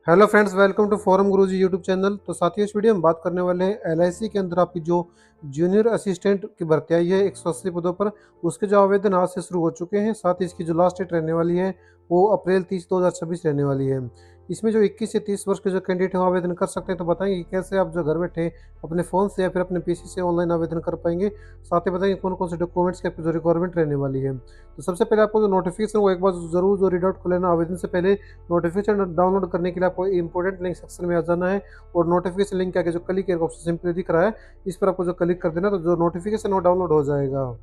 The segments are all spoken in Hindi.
Hello friends, welcome to forum Guruji YouTube channel. तो साथियों, इस वीडियो में बात करने वाले हैं एलआईसी के अंदर आपकी जो जूनियर असिस्टेंट की भर्ती आई है 180 पदों पर, उसके जो आवेदन आज से शुरू हो चुके हैं। साथ ही इसकी जो लास्ट डेट रहने वाली है वो अप्रैल 30 2026 रहने वाली है। इसमें जो 21 से 30 वर्ष के जो कैंडिडेट हैं वो आवेदन कर सकते हैं। तो बताएंगे कि कैसे आप जो घर बैठे अपने फ़ोन से या फिर अपने पीसी से ऑनलाइन आवेदन कर पाएंगे। साथ ही बताएंगे कौन कौन से डॉक्यूमेंट्स की आपकी जो रिक्वायरमेंट रहने वाली है। तो सबसे पहले आपको जो नोटिफिकेशन वो एक बार ज़रूर जो रीड आउट कर लेना। आवेदन से पहले नोटिफिकेशन डाउनलोड करने के लिए आपको इंपॉर्टेंट लिंक सेक्शन में आ जाना है और नोटिफिकेशन लिंक के आगे जो क्लिक है ऑप्शन सिंपली दिख रहा है, इस पर आपको जो क्लिक कर देना तो जो नोटिफिकेशन वो डाउनलोड हो जाएगा।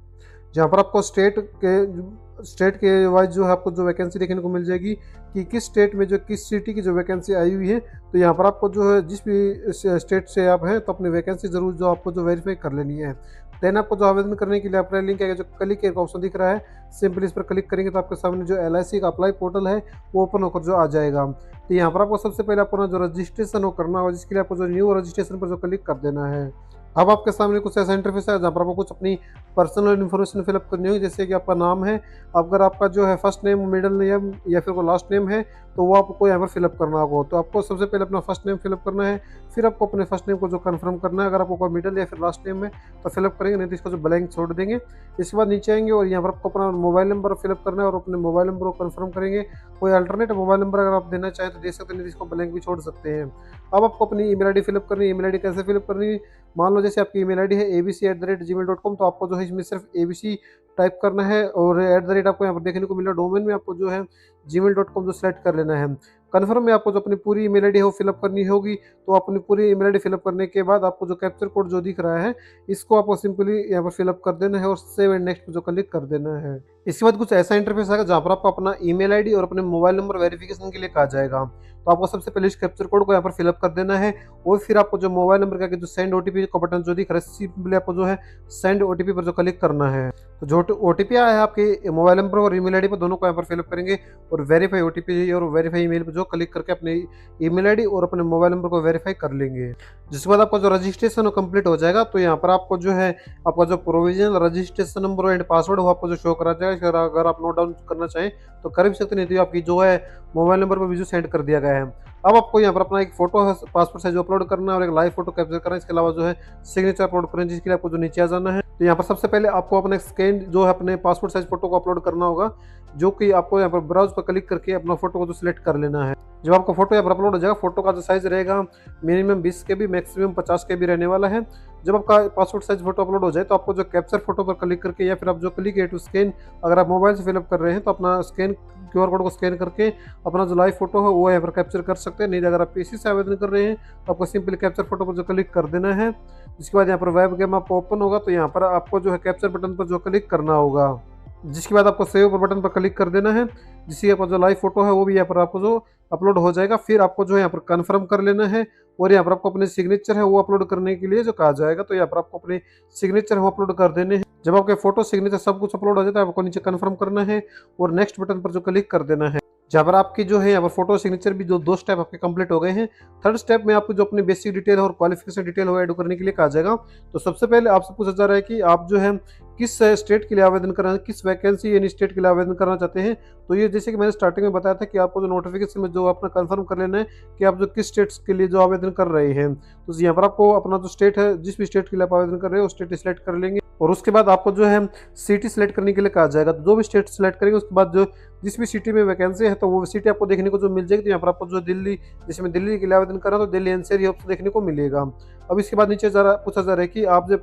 जहाँ पर आपको स्टेट के वाइज जो है आपको जो वैकेंसी देखने को मिल जाएगी कि किस स्टेट में जो किस सिटी की जो वैकेंसी आई हुई है। तो यहाँ पर आपको जो है जिस भी स्टेट से आप हैं तो अपनी वैकेंसी जरूर जो आपको जो वेरीफाई कर लेनी है। देन आपको जो आवेदन करने के लिए अप्लाई लिंक है जो क्लिक का ऑप्शन दिख रहा है, सिंपली इस पर क्लिक करेंगे तो आपके सामने जो एलआईसी का अप्लाई पोर्टल है वो ओपन होकर जो आ जाएगा। तो यहाँ पर आपको सबसे पहले अपना जो रजिस्ट्रेशन हो करना होगा, जिसके लिए आपको जो न्यू रजिस्ट्रेशन पर जो क्लिक कर देना है। अब आपके सामने कुछ ऐसा इंटरफेस है जहाँ पर आपको कुछ अपनी पर्सनल इन्फॉर्मेशन फिलअप करनी होगी, जैसे कि आपका नाम है। अगर आपका जो है फर्स्ट नेम, मिडिल नेम या फिर वो लास्ट नेम है तो वो आपको यहाँ पर फिलअप करना होगा। तो आपको सबसे पहले अपना फर्स्ट नेम फिलअप करना है, फिर आपको अपने फर्स्ट नेम को जो कंफर्म करना है। अगर आपको कोई मिडिल या फिर लास्ट नेम है तो फिलअप करेंगे, नहीं तो इसको जो ब्लैंक छोड़ देंगे। इसके बाद नीचे आएंगे और यहाँ पर आपको अपना मोबाइल नंबर फिलअप करना है और अपने मोबाइल नंबर को कंफर्म करेंगे। कोई अल्टरनेट मोबाइल नंबर अगर आप देना चाहें तो दे सकते हैं, नहीं तो इसको ब्लैंक भी छोड़ सकते हैं। अब आपको अपनी ईमेल आईडी फिलअप करनी है। ईमेल आईडी कैसे फिलअप करनी है, मान लो जैसे आपकी ईमेल आईडी है abc@gmail.com, तो आपको जो है इसमें सिर्फ abc टाइप करना है और @ आपको यहाँ पर देखने को मिल रहा है। डोमेन में आपको जो है gmail.com जो सेलेक्ट कर लेना है। कन्फर्म में आपको जो अपनी पूरी ईमेल आईडी है वो फिलअप करनी होगी। तो अपनी पूरी ईमेल आईडी फिलअप करने के बाद आपको जो कैप्चर कोड जो दिख रहा है इसको आपको सिंपली यहाँ पर फिलअप कर देना है और सेव एंड नेक्स्ट पे जो क्लिक कर देना है। इसके बाद कुछ ऐसा इंटरफेस आएगा जहाँ पर आपको अपना ईमेल आईडी और अपने मोबाइल नंबर वेरिफिकेशन के लिए कहा जाएगा। तो आपको सबसे पहले इस कैप्चर कोड को यहाँ पर फिलअप कर देना है और फिर आपको जो मोबाइल नंबर का जो सेंड ओटीपी का बटन जो दिख रहा है, सिंपली आपको जो है सेंड ओटीपी पर जो क्लिक करना है। तो जो ओटीपी आया है आपके मोबाइल नंबर और ईमेल आईडी पर, दोनों को यहाँ पर फिलअप करेंगे और वेरीफाई ओटीपी और वेरीफाई ईमेल पर जो क्लिक करके अपने ईमेल आईडी और अपने मोबाइल नंबर को वेरीफाई कर लेंगे। जिसके बाद आपका जो रजिस्ट्रेशन कंप्लीट हो जाएगा तो यहाँ पर आपको जो है आपका जो provisional registration number and password वो आपको जो शो करा जाएगा। अगर आप नोट डाउन करना चाहें तो कर भी सकते, नहीं तो आपकी जो है मोबाइल नंबर पर भी जो सेंड कर दिया गया है। अब आपको यहाँ पर अपना एक फोटो है पासपोर्ट साइज अपलोड करना है और एक लाइव फोटो कैप्चर करना है। इसके अलावा जो है सिग्नेचर अपलोड करना है, जिसके लिए आपको जो नीचे आ जाना है। तो यहाँ पर सबसे पहले आपको अपने स्कैन जो है अपने पासपोर्ट साइज फोटो को अपलोड करना होगा, जो कि आपको यहाँ पर ब्राउज पर क्लिक करके अपना फोटो को जो सिलेक्ट कर लेना है। जब आपका फोटो यहाँ पर अपलोड हो जाएगा, फोटो का जो साइज रहेगा मिनिमम 20 KB मैक्सिमम 50 KB रहने वाला है। जब आपका पासपोर्ट साइज फोटो अपलोड हो जाए तो आपको जो कैप्चर फोटो पर क्लिक करके या फिर आप जो क्लिक है टू स्कैन, अगर आप मोबाइल से फिलअप कर रहे हैं तो अपना स्कैन QR कोड को स्कैन करके अपना जो लाइव फोटो है वो यहाँ पर कैप्चर कर सकते हैं। नहीं तो अगर आप पीसी से आवेदन कर रहे हैं तो आपको सिंपली कैप्चर फोटो पर जो क्लिक कर देना है। इसके बाद यहाँ पर वेब गेम आपको ओपन होगा तो यहाँ पर आपको जो है कैप्चर बटन पर जो क्लिक करना होगा, जिसके बाद आपको सेव बटन पर क्लिक कर देना है। जिसके ऊपर जो लाइव फोटो है वो भी यहाँ पर आपको जो अपलोड हो जाएगा। फिर आपको जो यहाँ पर कंफर्म कर लेना है और यहाँ पर आपको अपने सिग्नेचर है वो अपलोड करने के लिए जो कहा जाएगा। तो यहाँ पर आपको अपने सिग्नेचर वो अपलोड कर देने हैं। जब आपके फोटो सिग्नेचर सब कुछ अपलोड हो जाता है आपको नीचे कंफर्म करना है और नेक्स्ट बटन पर जो क्लिक कर देना है। जहाँ पर आपकी जो है यहाँ पर फोटो सिग्नेचर भी जो 2 स्टेप आपके कंप्लीट हो गए हैं। थर्ड स्टेप में आपको जो अपनी बेसिक डिटेल और क्वालिफिकेशन डिटेल हो ऐड करने के लिए कहा जाएगा। तो सबसे पहले आपसे पूछा जा रहा है कि आप जो है किस स्टेट के लिए आवेदन करना, किस वैकेंसी यानी स्टेट के लिए आवेदन करना चाहते हैं। तो ये जैसे कि मैंने स्टार्टिंग में बताया था कि आपको जो नोटिफिकेशन में जो अपना कंफर्म कर लेना है कि आप जो किस स्टेट्स के लिए जो आवेदन कर रहे हैं। तो यहाँ पर आपको अपना जो स्टेट है, जिस भी स्टेट के लिए आप आवेदन कर रहे हैं वो स्टेट सिलेक्ट कर लेंगे और उसके बाद आपको जो है सिटी सिलेक्ट करने के लिए कहा जाएगा। तो जो भी स्टेट सिलेक्ट करेंगे उसके बाद जो जिस भी सिटी में वैकेंसी है तो वो सिटी आपको देखने को जो मिल जाएगी। तो यहाँ पर आपको जो दिल्ली, जैसे मैं दिल्ली के लिए आवेदन कर रहा हूँ तो दिल्ली एनसीआर ये ऑप्शन देखने को मिलेगा। अब इसके बाद नीचे जरा पूछा जा रहा है कि आप जो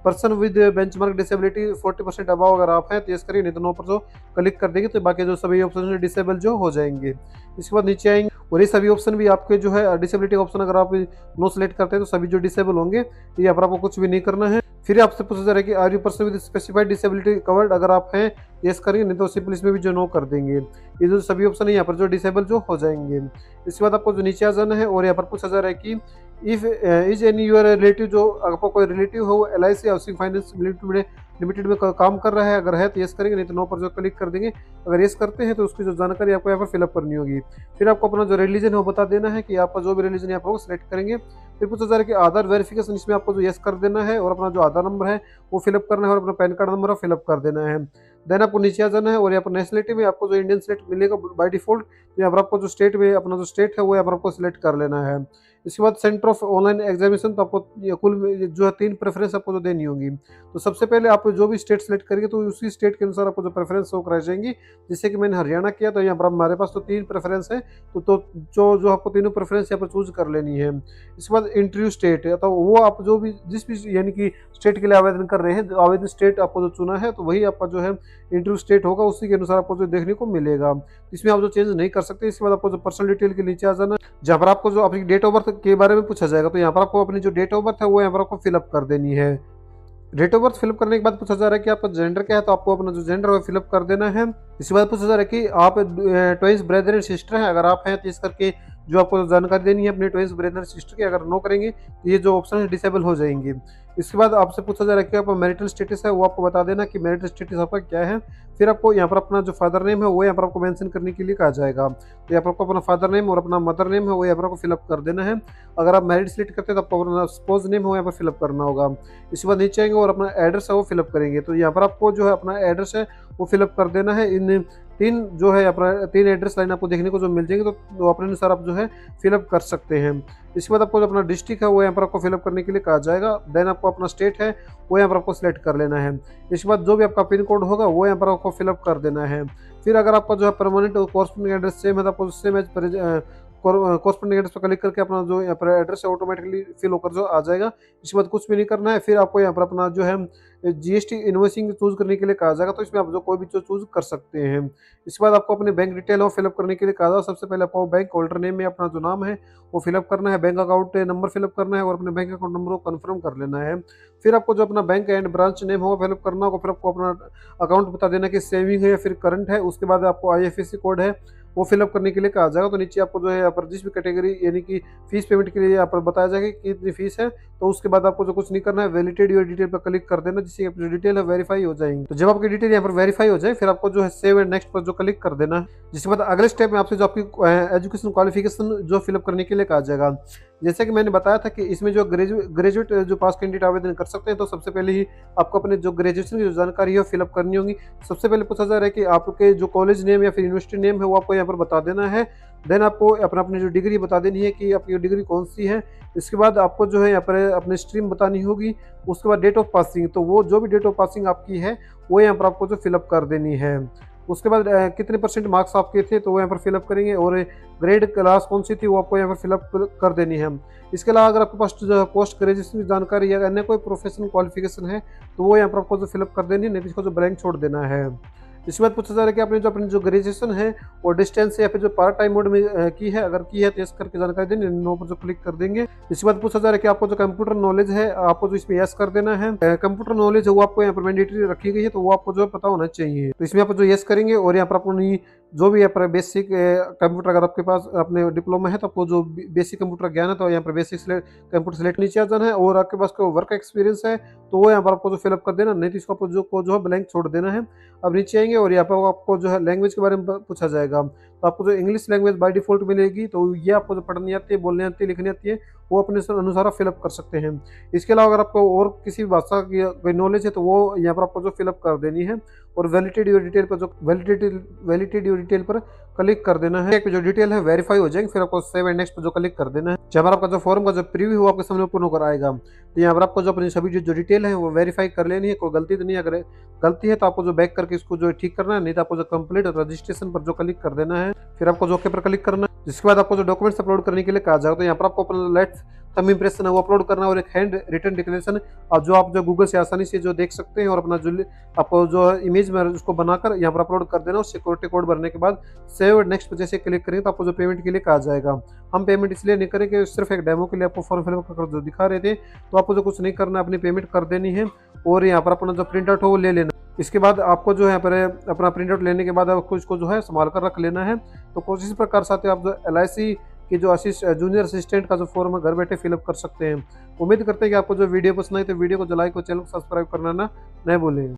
person with benchmark disability 40% above अगर आप हैं तो यस करिए, नहीं तो नो पर जो क्लिक कर देंगे तो बाकी जो सभी ऑप्शन डिसेबल जो हो जाएंगे। इसके बाद नीचे आएंगे और ये सभी ऑप्शन भी आपके जो है डिसेबिलिटी ऑप्शन अगर आप नो सेलेक्ट करते हैं तो सभी जो डिसेबल होंगे। तो यहाँ पर आपको कुछ भी नहीं करना है। फिर आपसे पूछा जा रहा है कि are you person with specified disability covered, अगर आप हैं यस करेंगे, नहीं तो सिंपल इसमें भी जो नो कर देंगे। ये जो सभी ऑप्शन है यहाँ पर जो डिसेबल जो हो जाएंगे। इसके बाद आपको जो नीचे आ जाना है और यहाँ पर पूछा जा रहा है कि if is any your relative, जो आपको कोई रिलेटिव हो LIC हाउसिंग फाइनेंस लिमिटेड में काम कर रहा है, अगर है तो यस करेंगे, नहीं तो नो पर जो क्लिक कर देंगे। अगर यस करते हैं तो उसकी जो जानकारी आपको यहाँ पर फिलअप करनी होगी। फिर आपको अपना जो रिलीजन है वो बता देना है कि आपका जो भी रिलीजन यहाँ पर वो सिलेक्ट करेंगे। फिर पूछा जा रहा है कि आधार वेरिफिकेशन, इसमें आपको जो येस कर देना है और अपना जो आधार नंबर है वो फिलअप करना है और अपना पैन कार्ड नंबर है फिलअप कर देना है। देन आपको नीचे आ जाना है और यहाँ पर नेशनलिटी में आपको जो इंडियन स्टेट मिलेगा बाय डिफॉल्ट, तो यहाँ पर आपको जो स्टेट में अपना जो स्टेट है वो यहाँ पर आपको सिलेक्ट कर लेना है। इसके बाद सेंटर ऑफ ऑनलाइन एग्जामिनेशन, तो आपको ये कुल जो है 3 प्रेफरेंस आपको जो देनी होगी। तो सबसे पहले आप जो भी स्टेट सेलेक्ट करेंगे तो उसी स्टेट के अनुसार आपको जो प्रेफरेंस शो कराई जाएंगी। जैसे कि मैंने हरियाणा किया, तो यहाँ पर हमारे पास तो 3 प्रेफरेंस है, तो जो जो आपको तीनों प्रेफरेंस यहाँ पर चूज कर लेनी है। इसके बाद इंटरव्यू स्टेट, तो वो आप जो भी जिस भी यानी कि स्टेट के लिए आवेदन कर रहे हैं, आवेदन स्टेट आपको जो चुना है तो वही आपका जो है इंटरव्यू स्टेट होगा, उसी के अनुसार आपको जो देखने को मिलेगा। इसमें आप जो चेंज नहीं कर सकते। इसके बाद आपको जो पर्सनल डिटेल के नीचे आ जाना, जहाँ पर आपको जो अपनी डेट ऑफ बर्थ के बारे में पूछा जाएगा, तो यहाँ पर आपको अपनी जो डेट ऑफ बर्थ है वो यहाँ पर आपको फिलअप कर देनी है। डेट ऑफ बर्थ फिलअप करने के बाद पूछा जा रहा है कि आपका जेंडर क्या है, तो आपको अपना जो जेंडर है फिलअप कर देना है। इसके बाद पूछा जा रहा है कि आप ट्वाइस ब्रदर एंड सिस्टर है, अगर आप हैं तो इस करके जो आपको जानकारी देनी है अपने ट्वाइस ब्रदर एंड सिस्टर की, अगर नो करेंगे तो ये जो ऑप्शन है डिसेबल हो जाएंगे। इसके बाद आपसे पूछा जा रहा है कि आपका मैरिटल स्टेटस है, वो आपको बता देना कि मैरिटल स्टेटस आपका क्या है। फिर आपको यहाँ पर अपना जो फादर नेम है वो यहाँ पर आपको मेंशन करने के लिए कहा जाएगा, तो यहाँ पर आपको अपना फादर नेम और अपना मदर नेम है वो यहाँ पर आपको फिलअप कर देना है। अगर आप मैरिड सिलेक्ट करते हैं तो आपको अपना स्पोज नेम है वो यहाँ पर फिलअप करना होगा। इसके बाद नीचे आएंगे और अपना एड्रेस है वो फिलअप करेंगे, तो यहाँ पर आपको जो है अपना एड्रेस है वो फिलअप कर देना है। इन 3 जो है अपना 3 एड्रेस लाइन आपको देखने को जो मिल जाएंगे, तो अपने अनुसार आप जो है फिलअप कर सकते हैं। इसके बाद आपको जो अपना डिस्ट्रिक्ट है वो यहाँ पर आपको फिलअप करने के लिए कहा जाएगा। देन आपको अपना स्टेट है वो यहाँ पर आपको सिलेक्ट कर लेना है। इसके बाद जो भी आपका पिन कोड होगा वो यहाँ पर आपको फिलअप कर देना है। फिर अगर आपका जो है परमानेंट और कॉरस्पॉन्डिंग एड्रेस सेम है, तो आपको सेम एज कॉरस्पॉन्डिंग एड्रेस पर क्लिक करके अपना जो यहाँ पर एड्रेस है ऑटोमेटिकली फिल होकर जो आ जाएगा। इसके बाद कुछ भी नहीं करना है। फिर आपको यहाँ पर अपना जो है जीएसटी इनवॉइसिंग चूज करने के लिए कहा जाएगा, तो इसमें आप जो कोई भी जो चूज कर सकते हैं। इसके बाद आपको अपने बैंक डिटेल हो फिलअप करने के लिए कहा जाएगा। सबसे पहले आपको बैंक होल्डर नेम में अपना जो नाम है वो फिलअप करना है, बैंक अकाउंट नंबर फिलअप करना है और अपने बैंक अकाउंट नंबर को कंफर्म कर लेना है। फिर आपको जो अपना बैंक एंड ब्रांच नेम होगा फिलअप करना होगा। फिर आपको अपना अकाउंट बता देना कि सेविंग है या फिर करंट है। उसके बाद आपको आईएफएससी कोड है वो फिलअप करने के लिए कहा जाएगा। तो नीचे आपको जो है यहाँ पर जिस भी कैटेगरी यानी कि फीस पेमेंट के लिए यहाँ पर बताया जाएगा कि कितनी फीस है, तो उसके बाद आपको जो कुछ नहीं करना है, वैलिडेट योर डिटेल पर क्लिक कर देना, जिससे आपकी जो डिटेल है वेरीफाई हो जाएंगी। तो जब आपकी डिटेल यहाँ पर वेरीफाई हो जाए फिर आपको जो है सेव एंड नेक्स्ट पर जो क्लिक कर देना है। जिसके बाद अगले स्टेप में आपसे जो आपकी एजुकेशन क्वालिफिकेशन जो फिलअप करने के लिए कहा जाएगा। जैसे कि मैंने बताया था कि इसमें जो ग्रेजुएट जो पास कैंडिडेट आवेदन कर सकते हैं, तो सबसे पहले ही आपको अपने जो ग्रेजुएशन की जो जानकारी है फिलअप करनी होगी। सबसे पहले पूछा जा रहा है कि आपके जो कॉलेज नेम या फिर यूनिवर्सिटी नेम है वो आपको यहाँ पर बता देना है। देन आपको अपनी जो डिग्री बता देनी है कि आपकी डिग्री कौन सी है। इसके बाद आपको जो है यहाँ पर अपनी स्ट्रीम बतानी होगी। उसके बाद डेट ऑफ पासिंग, तो वो जो भी डेट ऑफ पासिंग आपकी है वो यहाँ पर आपको जो फिलअप कर देनी है। उसके बाद कितने % मार्क्स आपके थे तो वो यहाँ पर फिलअप करेंगे और ग्रेड क्लास कौन सी थी वो आपको यहाँ पर फिलअप कर देनी है। इसके अलावा अगर आपके पास जो पोस्ट ग्रेजुएशन की जानकारी या अन्य कोई प्रोफेशनल क्वालिफिकेशन है तो वो यहाँ पर आपको जो फिलअप कर देनी है, नहीं तो इसको जो ब्लैंक छोड़ देना है। इसके बाद पूछा जा रहा है कि आपने जो ग्रेजुएशन है वो डिस्टेंस या फिर जो पार्ट टाइम मोड में की है, अगर की है तो यस करके जानकारी देनी, नो पर जो क्लिक कर देंगे। इसके बाद पूछा जा रहा है कि आपको जो कंप्यूटर नॉलेज है आपको जो इसमें यस कर देना है। कंप्यूटर नॉलेज है वो आपको यहाँ पर मैंडेटरी रखी गई है, तो वो आपको जो पता होना चाहिए। तो इसमें आप जो यस करेंगे और यहाँ पर अपनी जो भी यहाँ पर बेसिक कंप्यूटर अगर आपके पास अपने डिप्लोमा है तो आपको जो बेसिक कंप्यूटर ज्ञान है तो यहाँ पर बेसिक कंप्यूटर सेलेक्ट नीचे आ जाना है। और आपके पास कोई वर्क एक्सपीरियंस है तो वो यहाँ पर आपको जो फिलअप कर देना, नहीं तो इसको आपको जो है ब्लैंक छोड़ देना है। अब नीचे आएंगे और यहाँ पर आपको जो है लैंग्वेज के बारे में पूछा जाएगा, तो आपको जो इंग्लिश लैंग्वेज बाय डिफॉल्ट मिलेगी, तो ये आपको जो पढ़नी आती है, बोलनी आती है, लिखनी आती है, वो अपने अनुसार फिलअप कर सकते हैं। इसके अलावा अगर आपको और किसी भी भाषा की कोई नॉलेज है तो वो यहाँ पर आपको जो फिलअप कर देनी है और वैलिडेट योर डिटेल पर जो वैलिडेट योर डिटेल पर क्लिक कर देना है। जो डिटेल है वेरीफाई हो जाएंगे, फिर आपको सेव एंड नेक्स्ट पर जो क्लिक कर देना है। जब आपका जो फॉर्म का जो प्रीव्यू हो आपके सामने ओपन होकर आएगा, तो यहाँ पर आपको जो अपनी सभी जो डिटेल है वो वेरीफाई कर लेनी है। कोई गलती तो नहीं, अगर गलती है तो आपको जो बैक करके इसको जो ठीक करना है, नहीं तो आपको जो कंप्लीट रजिस्ट्रेशन पर जो क्लिक कर देना है। फिर आपको जो ओके पर क्लिक करना है। जिसके बाद आपको जो डॉक्यूमेंट्स अपलोड करने के लिए कहा जाएगा, तो यहाँ पर आपको अपना लेफ्ट थंब इंप्रेशन है वो अपलोड करना है और एक हैंड रिटन डिक्लेरेशन और जो आप जो गूगल से आसानी से जो देख सकते हैं, और अपना जो आपको जो इमेज में उसको बनाकर यहाँ पर अपलोड कर देना। और सिक्योरिटी कोड भरने के बाद सेव नेक्स्ट पर जैसे क्लिक करेंगे तो आपको जो पेमेंट के लिए कहा जाएगा। हम पेमेंट इसलिए नहीं करेंगे, सिर्फ एक डेमो के लिए आपको फॉर्म फिलअप कर जो दिखा रहे थे, तो आपको जो कुछ नहीं करना, अपनी पेमेंट कर देनी है और यहाँ पर अपना जो प्रिंट आउट हो वो ले लेना। इसके बाद आपको जो है पर अपना प्रिंट आउट लेने के बाद आपको इसको जो है संभाल कर रख लेना है। तो कुछ इस प्रकार से आप जो LIC की जो जूनियर असिस्टेंट का जो फॉर्म है घर बैठे फिलअप कर सकते हैं। उम्मीद करते हैं कि आपको जो वीडियो पसंद आई, तो वीडियो को लाइक और चैनल को सब्सक्राइब करना ना भूलें।